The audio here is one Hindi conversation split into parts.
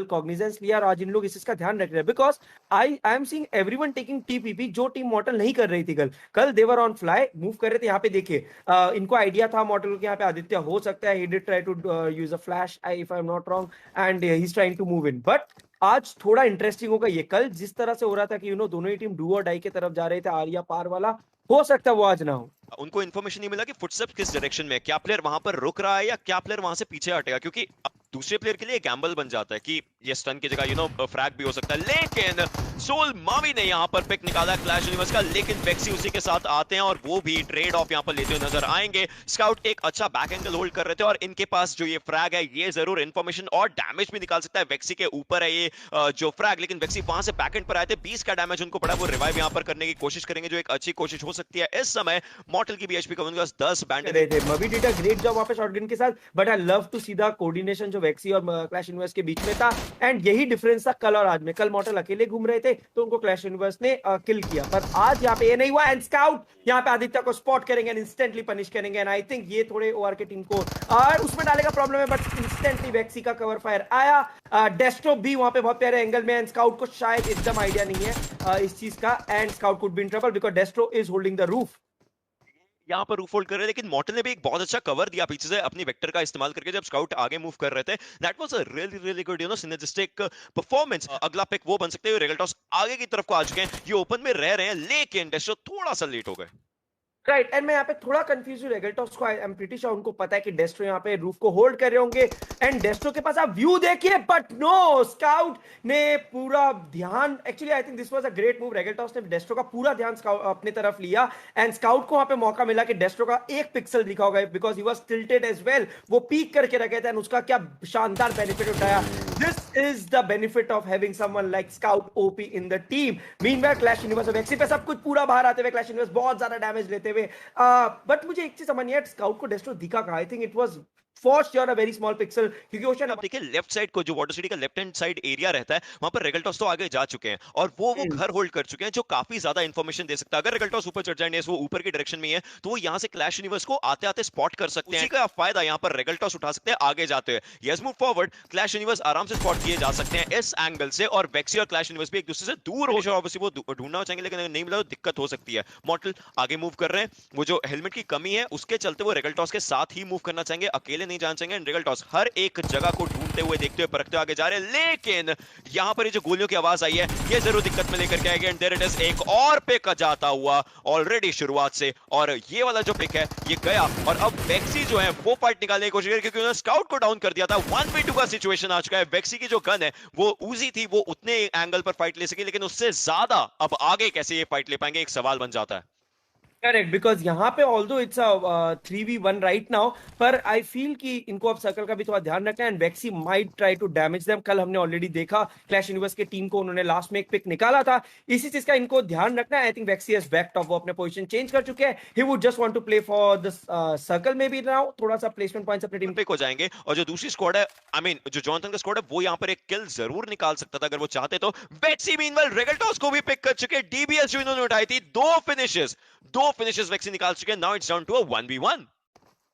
कल कॉग्निजेंस लिया और आज इन लोग इस चीज का ध्यान रख रहे हैं, because I am seeing everyone taking TPP, जो टीम मॉर्टल नहीं कर रही थी कल देवर ऑन फ्लाई मूव कर रहे थे। यहाँ पे देखिए इनको आइडिया था मॉर्टल के यहाँ पे आदित्य हो सकता है, he did try to use a flash if I am not wrong and he is trying to move in, but आज थोड़ा इंटरेस्टिंग होगा ये। कल जिस तरह से हो रहा था कि दोनों ही टीम डू और डाई की तरफ जा रहे थे, आर्या पार वाला, हो सकता है वो आज ना हो। उनको इन्फॉर्मेशन नहीं मिला कि फुटस्टेप्स किस डायरेक्शन में है, क्या प्लेयर वहां पर रुक रहा है या क्या प्लेयर वहां से पीछे हटेगा, क्योंकि दूसरे प्लेयर के लिए गैम्बल बन जाता है कि ये स्टन की जगह फ्रैग भी हो सकता है। लेकिन सोल मावी ने यहां पर पिक निकाला क्लैश यूनिवर्स का, लेकिन वेक्सी उसी के साथ आते हैं और वो भी ट्रेड ऑफ यहां पर लेते हुए नजर आएंगे। स्काउट एक अच्छा बैक एंगल होल्ड कर रहे थे और इनके पास जो ये फ्रैग है ये जरूर इन्फॉर्मेशन और डैमेज भी निकाल सकता है। वेक्सी के ऊपर है ये जो फ्रैग, लेकिन वेक्सी वहां से बैक एंड पर आए थे, 20 का डैमेज उनको पड़ा। वो रिवाइव यहां पर करने की कोशिश करेंगे, जो एक अच्छी कोशिश हो सकती है इस समय। मॉर्टल की भी एचपी का 10 बैंड Mavi did a great job वहां पे शॉटगन के साथ, but I love to see the coordination जो वेक्सी और क्लैश यूनिवर्स के बीच में था, एंड यही डिफरेंस था कल और आज में। कल मॉर्टल अकेले घूम रहे थे तो उनको क्लैश यूनिवर्स ने किल किया, पर आज यहाँ पे ये नहीं हुआ। एंड स्काउट यहाँ पे आदित्य को स्पॉट करेंगे एंड इंस्टेंटली पनिश करेंगे, एंड आई थिंक ये थोड़े ओआर के टीम को उसमें डालेगा प्रॉब्लम है, बट इंस्टेंटली वेक्सी का कवर फायर आया। डेस्ट्रो भी वहां पे बहुत प्यारे एंगल में, एंड स्काउट को शायद एकदम आइडिया नहीं है इस चीज का, and scout could be in trouble because डेस्ट्रो is holding the roof. यहाँ पर रूफ होल्ड कर रहे हैं, लेकिन मॉर्टल ने भी एक बहुत अच्छा कवर दिया पीछे से अपनी वेक्टर का इस्तेमाल करके जब स्काउट आगे मूव कर रहे थे। That was a really good synergistic performance. अगला पिक वो बन सकते हैं। रेगल्टॉस आगे की तरफ को आ चुके हैं, ये ओपन में रह रहे हैं, लेकिन डेस्ट्रो थोड़ा सा लेट हो गए। राइट, एंड मैं यहाँ पे थोड़ा कंफ्यूज हूँ रेगल्टॉस को। आई एम प्रीटी श्योर उनको पता है कि डेस्ट्रो यहाँ पे रूफ को होल्ड कर रहे होंगे, एंड डेस्ट्रो के पास आप व्यू देखिए, बट नो, स्काउट ने पूरा ध्यान, actually I think this was a great move. रेगल्टॉस ने डेस्ट्रो का पूरा ध्यान अपने तरफ लिया, एंड स्काउट को वहां पे मौका मिला कि डेस्ट्रो का एक पिक्सल दिखा होगा, because he was tilted as well. वो पीक करके रखे थे, एंड उसका क्या शानदार बेनिफिट उठाया। This is the benefit of having someone like Scout OP in the team. Meanwhile, Clash Universe और वेक्सी पे सब कुछ पूरा बाहर आते हुए Clash Universe बहुत ज्यादा डैमेज लेते हुए, बट मुझे एक चीज समझ नहीं आया, स्काउट को डेस्ट्रो दिखा कहा। I think it was for sure a very small pixel, क्योंकि ओशन अब देखिए लेफ्ट साइड को जो वाटर सिटी का लेफ्ट हैंड साइड एरिया रहता है, वहां पर रेगल्टॉस तो आगे जा चुके हैं और वो घर होल्ड कर चुके हैं, जो काफी ज्यादा इंफॉर्मेशन दे सकता है। अगर रेगल्टॉस ऊपर चढ़ जाएंगे, वो ऊपर की डायरेक्शन में है, तो वो यहां से क्लैश यूनिवर्स को आते आते स्पॉट कर सकते हैं। उसी का फायदा यहां पर रेगल्टॉस उठा सकते हैं आगे जाते हुए। Yes move forward, clash universe आराम से स्पॉट किए जा सकते हैं इस एंगल से, और वेक्सी और क्लैश यूनिवर्स भी एक दूसरे से दूर हो जाए। ऑब्वियसली वो ढूंढना चाहेंगे, लेकिन अगर नहीं मिला तो दिक्कत हो सकती है। मॉर्टल आगे मूव कर रहे हैं, वो जो हेलमेट की कमी है उसके चलते वो रेगल्टॉस के साथ ही मूव करना चाहेंगे, अकेले नहीं जाना चाहेंगे। रेगल्टॉस हर एक जगह को ढूंढते हुए, देखते हुए, परखते हुए आगे जा रहे हैं, लेकिन यहां पर ये जो गोलियों की आवाज आई है ये जरूर दिक्कत में लेकर के आएगी। एंड देयर इट इज, एक और पिक जाता हुआ ऑलरेडी शुरुआत से, और ये वाला जो पिक है ये गया, और अब वेक्सी जो है वो फाइट निकालने की कोशिश कर, क्योंकि उन्होंने स्काउट को डाउन कर दिया था। 1v2 का सिचुएशन आ चुका है। वेक्सी की जो गन है वो उजी थी, वो उतने एंगल पर फाइट ले सकी, लेकिन उससे ज्यादा अब आगे कैसे ये फाइट ले पाएंगे, एक सवाल बन जाता है। करेक्ट, बिकॉज यहाँ पे although it's a 3v1 right now, पर आई फील कि इनको अब सर्कल का भी थोड़ा ध्यान रखना है, and Vexy might try to damage them. कल हमने ऑलरेडी देखा क्लैश यूनिवर्स के टीम को उन्होंने लास्ट में एक पिक निकाला था, इसी चीज का इनको ध्यान रखना है। I think Vexy has backed off, वो अपने पोजीशन चेंज कर चुके हैं। He would just want to play for the circle में भी नाउ, थोड़ा सा प्लेसमेंट पॉइंट्स अपनी टीम पिक हो जाएंगे, और जो दूसरी स्क्वाड है, आई मीन जो जॉनथन का स्क्वाड है, वो यहाँ पर एक किल जरूर निकाल सकता था अगर वो चाहते तो। वेक्सी मीनवाइल रेगल्टॉस को भी पिक कर चुके, डीबीएस जो इन्होंने उठाई थी, दो फिनिशेस वेक्सी निकाल चुके हैं। Now it's down to a 1v1।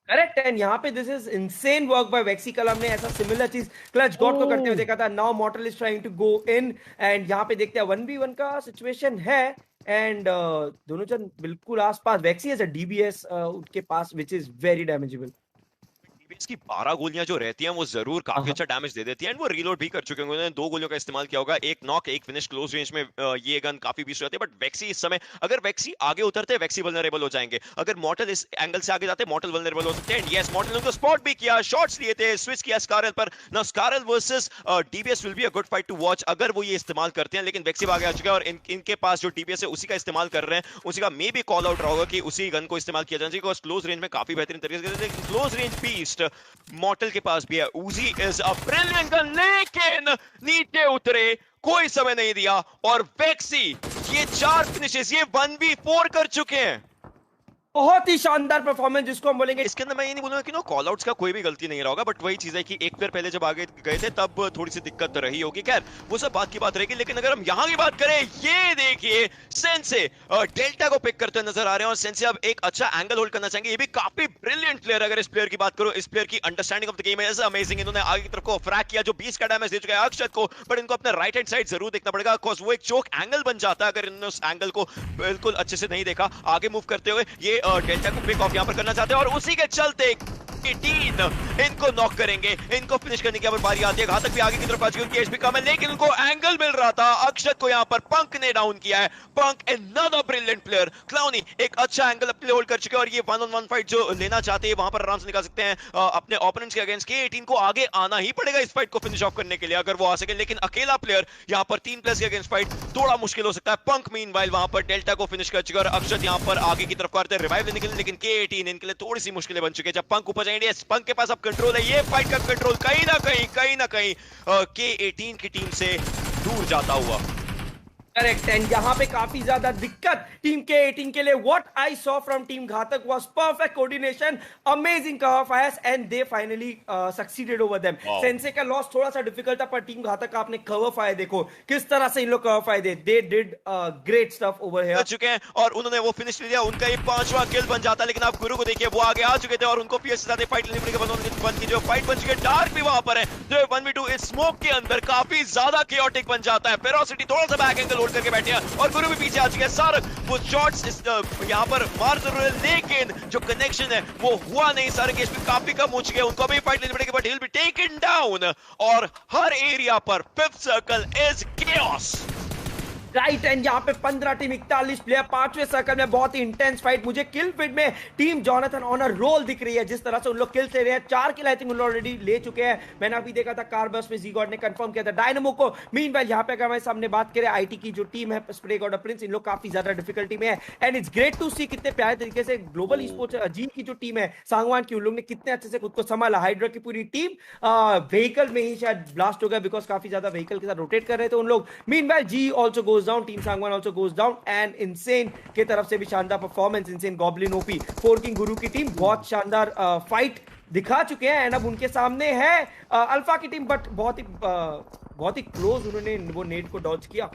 Correct, and यहाँ पे this is insane work by वेक्सी। कल हमने ऐसा सिमिलर चीज क्लच गॉड को करते हुए देखा था। Now Mortal is trying to go in, and यहाँ पे देखते हैं 1v1 का सिचुएशन है, एंड दोनों जन बिल्कुल आसपास। वेक्सी हैज अ डीबीएस उनके पास व्हिच इज वेरी डैमेजेबल। इसकी 12 गोलियां जो रहती हैं वो जरूर काफी अच्छा डैमेज दे देती हैं, एंड वो रीलोड भी कर चुके होंगे। उन्होंने 2 गोलियों का इस्तेमाल किया होगा, एक नॉक एक फिनिश। क्लोज रेंज में ये गन काफी बीस रहती है, बट वेक्सी इस समय, अगर वेक्सी आगे उतरते हैं वेक्सी वल्नरेबल हो जाएंगे। अगर मॉर्टल इस एंगल से आगे जाते हैं मॉर्टल वल्नरेबल हो सकते हैं। यस, मॉर्टल ने उनको स्पॉट भी किया, शॉट्स लिए थे, स्विच किया स्कारल पर। नाउ स्कारल versus DBS will be a good fight to watch अगर वो ये इस्तेमाल करते हैं, लेकिन वेक्सी आगे आ चुका है, और इनके पास जो डीबीएस है उसी का इस्तेमाल कर रहे हैं। उसी का मे भी कॉल आउट रहा होगा कि उसी गन को इस्तेमाल किया जाना चाहिए, बिकॉज क्लोज रेंज में काफी बेहतरीन तरीके से। क्लोज रेंज पीस्ट मॉर्टल के पास भी है। उजी इज अ ब्रिलियंट गन, लेकिन नीचे उतरे, कोई समय नहीं दिया, और वेक्सी ये 4 फिनिशेस, ये 1v4 कर चुके हैं। बहुत ही शानदार परफॉर्मेंस जिसको हम बोलेंगे। इसके अंदर मैं ये नहीं बोलूंगा कि नो कॉल आउट्स का कोई भी गलती नहीं रहा होगा, बट वही चीज है कि एक प्लेयर पहले जब आगे गए थे तब थोड़ी सी दिक्कत रही होगी। खैर वो सब बात की बात रहेगी, लेकिन अगर हम यहाँ की बात करें, ये देखिए सेंसे डेल्टा को पिक करते नजर आ रहे हैं और सेंसे अब एक अच्छा एंगल होल्ड करना चाहेंगे। ये भी काफी ब्रिलियंट प्लेयर, अगर इस प्लेयर की बात करो, इस प्लेयर की understanding of the game is amazing. इन्होंने आगे की तरफ को फ्रैक किया जो 20 का डैमेज दे चुका है अक्षत को, बट इनको अपने राइट हैंड साइड जरूर देखना पड़ेगा, बिकॉज वो एक चोक एंगल बन जाता है अगर इन्होंने उस एंगल को बिल्कुल अच्छे से नहीं देखा। आगे मूव करते हुए ये डेल्टा को पिक ऑफ यहां पर करना चाहते हैं और उसी के चलते 18 इनको नॉक करेंगे, इनको फिनिश करने की अब बारी आती है। घातक भी आगे की तरफ आ चुकी है, उनकी एचपी कम है, लेकिन उनको एंगल मिल रहा था। अक्षत को यहां पर पंक ने डाउन किया है। पंक अनदर ब्रिलियंट प्लेयर। क्लाउनी एक अच्छा एंगल अपने होल्ड कर चुके हैं और ये 1-on-1 फाइट जो लेना चाहते हैं वहां पर आराम से निकाल सकते हैं अपने ओपोनेंट्स के अगेंस्ट। K18 को आगे आना ही पड़ेगा इस फाइट को फिनिश ऑफ करने के लिए अगर वो आ सके, लेकिन अकेला प्लेयर यहां पर 3+ के अगेंस्ट फाइट थोड़ा मुश्किल हो सकता है। पंक मीनवाइल वहां पर डेल्टा को फिनिश कर चुका है और अक्षत यहां पर आगे की तरफ करते हैं रिवाइव लेने के लिए, लेकिन K18 इनके लिए थोड़ी सी मुश्किलें बन चुकी है। जब पंक ऊपर जाएंगे, पंक के पास अब कंट्रोल है, ये फाइट का कंट्रोल कहीं ना कहीं K18 की टीम से दूर जाता हुआ। करेक्ट, एंड यहाँ पे काफी ज्यादा दिक्कत टीम के 18 के लिए। What I saw from team Ghatak was perfect coordination, amazing cover fires and they finally succeeded over them. सेंसे का लॉस थोड़ा सा डिफिकल्ट था, पर टीम घातक का आपने कवर फायर देखो किस तरह से इन लोग cover fire they did great stuff over here. चुके हैं और उन्होंने वो फिनिश लिया, उनका ये 5वां किल बन जाता है। लेकिन आप गुरु को देखिए, वो आगे आ चुके थे और उनको पीएस से फाइट लेने पड़ेगी। बंद की जो फाइट बन चुकी है, डार्क भी वहां पर है जो 1v2 इस स्मोक के अंदर काफी ज्यादा chaotic बन जाता है। फेरोसिटी थोड़ा सा बैक एंगल होल्ड करके बैठे हैं और गुरु भी पीछे आ चुके हैं। सारक वो शॉट्स यहां पर मार जरूर है, लेकिन जो कनेक्शन है वो हुआ नहीं। सारक की एचपी काफी कम हो चुकी है, उनको अभी फाइट लेनी पड़ेगी, but he will be taken down. और हर एरिया पर 5th circle is chaos। Right, and यहाँ पे 15 टीम 41 प्लेयर 5वें सर्कल में बहुत ही इंटेंस फाइट। मुझे किल फीड में team Jonathan on a roll दिख रही है, जिस तरह से उन लोग किल्स ले रहे हैं। 4 किल आई थिंक उन लोग ऑलरेडी ले चुके हैं। मैंने अभी देखा था कार्बस में जी-गॉड ने कंफर्म किया था डायनामो को। मीनवाइल यहाँ पे अगर हमारे सामने बात करें आईटी की जो टीम है, स्प्रे गॉड प्रिंस, इन लोग काफी ज्यादा डिफिकल्टी में है। एंड इट्स ग्रेट टू सी कितने प्यारे तरीके से ग्लोबल स्पोर्ट्स जी की जो टीम है सांगवान की, उन लोग ने कितने अच्छे से खुद को संभाला। हाइड्रा की पूरी टीम व्हीकल में ही शायद ब्लास्ट हो गया, बिकॉज काफी ज्यादा व्हीकल के साथ रोटेट कर रहे थे उन लोग। Meanwhile G also goes down, team Sangwan also goes down, and Insane के तरफ से भी शानदार परफॉर्मेंस। इंसेन गॉब्लिन ओपी फोर किंग गुरु की टीम बहुत शानदार फाइट दिखा चुके हैं। एंड अब उनके सामने है अल्फा की टीम, बट बहुत ही क्लोज उन्होंने वो नेट को डॉज किया।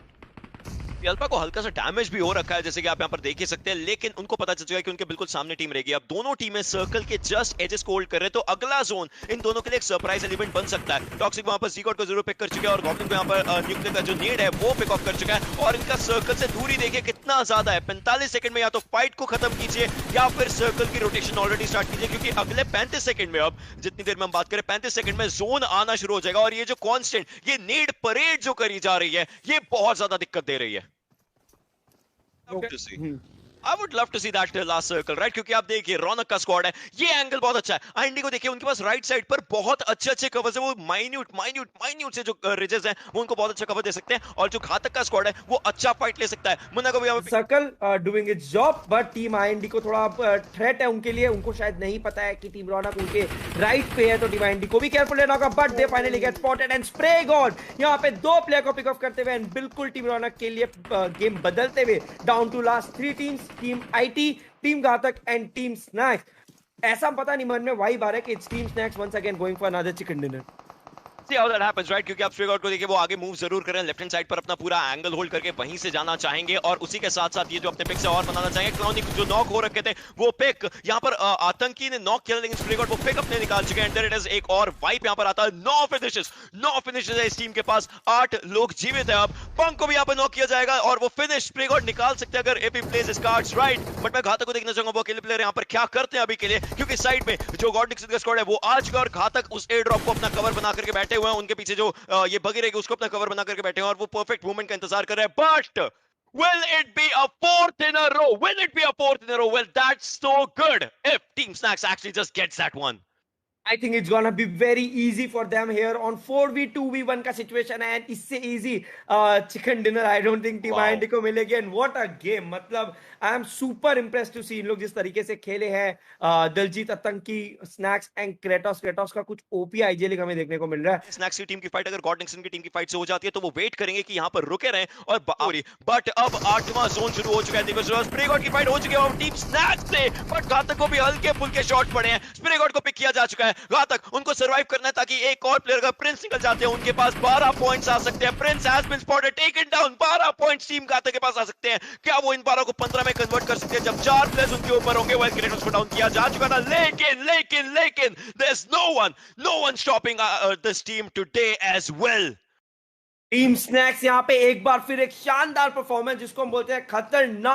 अल्फा को हल्का सा डैमेज भी हो रखा है जैसे कि आप यहां पर देख ही सकते हैं, लेकिन उनको पता चल चुका है कि उनके बिल्कुल सामने टीम रहेगी। अब दोनों टीमें सर्कल के जस्ट एजेस को होल्ड कर रहे हैं, तो अगला जोन इन दोनों के लिए एक सरप्राइज एलिमेंट बन सकता है। टॉक्सिक वहां पर जी-गॉड को जरूर पिक कर चुका है और गॉब्लिन को यहां पर न्यूक्लियर का जो नीड है वो पिक ऑफ कर चुका है। और इनका सर्कल से दूरी देखिए कितना ज्यादा है। 45 सेकंड में या तो फाइट को खत्म कीजिए या फिर सर्कल की रोटेशन ऑलरेडी स्टार्ट कीजिए, क्योंकि अगले 35 सेकंड में, अब जितनी देर में हम बात करें 35 सेकंड में जोन आना शुरू हो जाएगा। और ये जो कांस्टेंट ये नीड परेड जो करी जा रही है, ये बहुत ज्यादा दिक्कत दे रही है। To see. I would love to see that last circle, right? क्योंकि आप देखिए रौनक का स्क्वाड है, ये एंगल बहुत अच्छा है। आईएनडी को देखिए, उनके पास राइट साइड पर बहुत अच्छे कवर्स है। वो माइन्यूट से जो रिजेस हैं वो उनको बहुत अच्छा कवर दे सकते हैं। और जो घातक का स्क्वाड है वो अच्छा फाइट ले सकता है। मुन्ना को भी circle doing it's job, but team IND को थोड़ा थ्रेट है उनके लिए। उनको शायद नहीं पता है कि टीम रौनक उनके राइट पे है, तो टीम आईएनडी को भी केयरफुल रहना होगा। But they finally get spotted and spray God यहाँ पे 2 प्लेयर को पिक ऑफ करते हुए एंड बिल्कुल टीम रौनक के लिए गेम बदलते हुए down to last 3 teams, team IT, team Ghatak and team snacks. ऐसा पता नहीं मन में वाइब आ रहा है कि it's team snacks once again going for another chicken dinner. See how that happens, right? क्योंकि आप स्ट्रेक आउट को देखिए, वो आगे मूव जरूर करें, लेफ्ट हैंड साइड पर अपना पूरा एंगल होल्ड करके वहीं से जाना चाहेंगे और उसी के साथ साथ ये जो अपने पिक से और बनाना चाहेंगे। क्लाउनी जो नॉक हो रखे थे वो पिक यहाँ पर आतंकी ने नॉक किया, लेकिन स्ट्रेक आउट वो पिक अपने निकाल चुके हैं। इट इज एक और वाइप यहाँ पर आता है। 9 फिनिशेस है इस टीम के पास, 8 लोग जीवित है। अब पंक को भी यहाँ पर नॉक किया जाएगा और वो फिनिश स्ट्रेक आउट निकाल सकते हैं अगर AP plays his cards right. But मैं घातक को देखना चाहूंगा वो अकेले प्लेयर यहाँ पर क्या करते हैं अभी के लिए, क्योंकि साइड में जो गॉड डिक्सन का स्क्वाड है वो आ चुका है और घातक उस एयर ड्रॉप को अपना कवर बना करके बैठे हुए हैं। उनके पीछे जो ये बगी रहेगी उसको अपना कवर बना करके बैठे हैं और वो परफेक्ट मूवमेंट का इंतजार कर रहे हैं। But will it be a 4th in a row? Will it be a 4th in a row? Well, that's so good if Team Snacks actually just gets that one. I think it's gonna be very easy for them here on 4v2v1 का situation है and इससे easy chicken dinner I don't think Team Wow. IND को मिलेगी and what a game मतलब I am super impressed to see इन लोग जिस तरीके से खेले हैं दलजीत आतंकी स्नैक्स एंड क्रेटोस का कुछ ओपी आईजी लीग हमें देखने को मिल रहा है। स्नैक्स की टीम की फाइट अगर गॉड निक्सन की टीम की फाइट से हो जाती है तो वो वेट करेंगे कि यहाँ पर रुके रहें और बट अब 8वां जोन शुरू हो चुका है दिवस स्प्रे गॉड की फाइट हो चुकी है और टीम स्नैक्स से बट घातक को भी हल्के फुल्के शॉट पड़े हैं। स्प्रे गॉड को पिक किया जा चुका है, घातक उनको सर्वाइव करना है ताकि एक और प्लेयर का प्रिंस निकल जाते हैं उनके पास 12 पॉइंट्स आ सकते हैं। Prince has been spotted, taken down, 12 points team Ghatak के पास आ सकते हैं। क्या वो इन 12 को 15 में कन्वर्ट कर सकते हैं जब 4 प्लेयर्स उनके ऊपर होंगे? वह क्रेटोस को डाउन किया जा चुका था लेकिन there is no one stopping this team today as well. Team snacks यहाँ पे एक बार फिर एक शानदार परफॉर्मेंस जिसको हम बोलते हैं खतरनाक